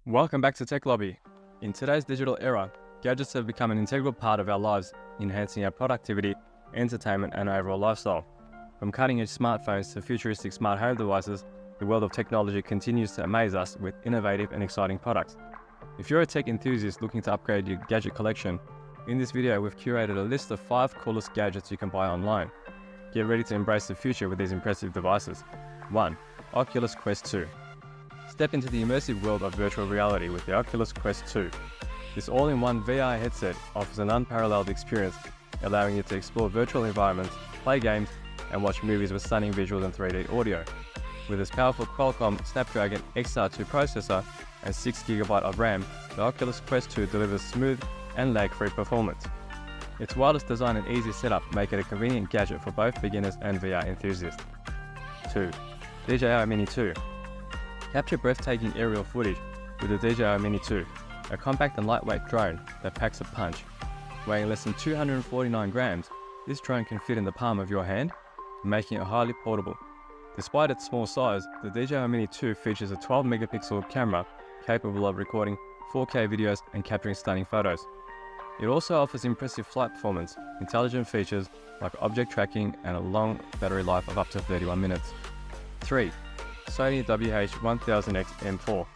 Welcome back to Tech Lobby. In today's digital era, gadgets have become an integral part of our lives, enhancing our productivity, entertainment, and overall lifestyle. From cutting-edge smartphones to futuristic smart home devices, the world of technology continues to amaze us with innovative and exciting products. If you're a tech enthusiast looking to upgrade your gadget collection, in this video we've curated a list of 5 coolest gadgets you can buy online. Get ready to embrace the future with these impressive devices. 1. Oculus Quest 2. Step into the immersive world of virtual reality with the Oculus Quest 2. This all-in-one VR headset offers an unparalleled experience, allowing you to explore virtual environments, play games, and watch movies with stunning visuals and 3D audio. With its powerful Qualcomm Snapdragon XR2 processor and 6GB of RAM, the Oculus Quest 2 delivers smooth and lag-free performance. Its wireless design and easy setup make it a convenient gadget for both beginners and VR enthusiasts. 2. DJI Mini 2. Capture breathtaking aerial footage with the DJI Mini 2, a compact and lightweight drone that packs a punch. Weighing less than 249 grams, this drone can fit in the palm of your hand, making it highly portable. Despite its small size, the DJI Mini 2 features a 12-megapixel camera capable of recording 4K videos and capturing stunning photos. It also offers impressive flight performance, intelligent features like object tracking, and a long battery life of up to 31 minutes. 3. Sony WH1000XM4.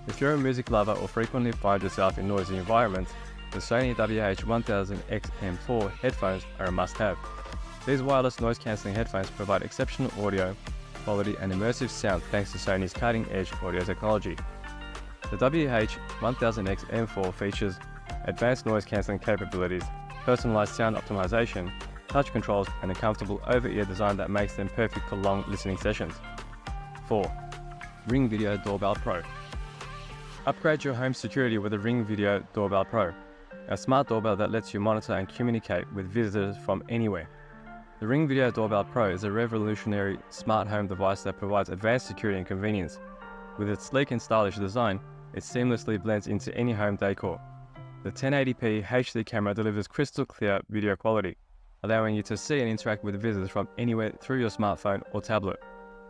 If you're a music lover or frequently find yourself in noisy environments, the Sony WH1000XM4 headphones are a must-have. These wireless noise-cancelling headphones provide exceptional audio quality and immersive sound thanks to Sony's cutting-edge audio technology. The WH1000XM4 features advanced noise-cancelling capabilities, personalized sound optimization, touch controls, and a comfortable over-ear design that makes them perfect for long listening sessions. 4. Ring Video Doorbell Pro. Upgrade your home security with the Ring Video Doorbell Pro, a smart doorbell that lets you monitor and communicate with visitors from anywhere. The Ring Video Doorbell Pro is a revolutionary smart home device that provides advanced security and convenience. With its sleek and stylish design, it seamlessly blends into any home decor. The 1080p HD camera delivers crystal clear video quality, allowing you to see and interact with visitors from anywhere through your smartphone or tablet.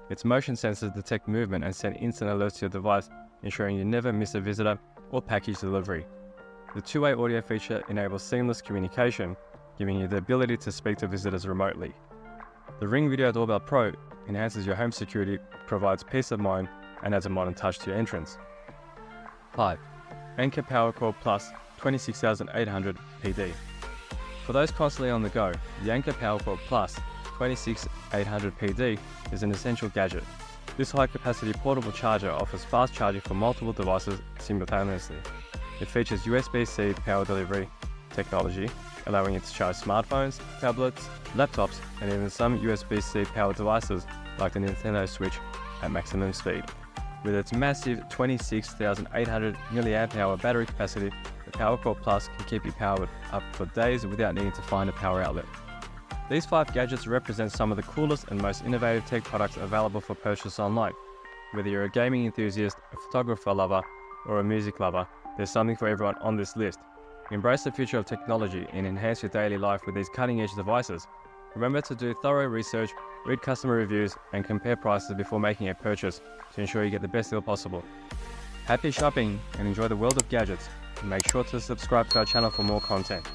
Its motion sensors detect movement and send instant alerts to your device, ensuring you never miss a visitor or package delivery. The two-way audio feature enables seamless communication, giving you the ability to speak to visitors remotely. The Ring Video Doorbell Pro enhances your home security, provides peace of mind, and adds a modern touch to your entrance. 5. Anker PowerCore Plus 26800 PD. For those constantly on the go, the Anker PowerCore Plus 26800 PD is an essential gadget. This high-capacity portable charger offers fast charging for multiple devices simultaneously. It features USB-C power delivery technology, allowing you to charge smartphones, tablets, laptops, and even some USB-C powered devices like the Nintendo Switch at maximum speed. With its massive 26,800 mAh battery capacity, the PowerCore Plus can keep you powered up for days without needing to find a power outlet. These 5 gadgets represent some of the coolest and most innovative tech products available for purchase online. Whether you're a gaming enthusiast, a photographer lover, or a music lover, there's something for everyone on this list. Embrace the future of technology and enhance your daily life with these cutting-edge devices. Remember to do thorough research, read customer reviews, and compare prices before making a purchase to ensure you get the best deal possible. Happy shopping and enjoy the world of gadgets. Make sure to subscribe to our channel for more content.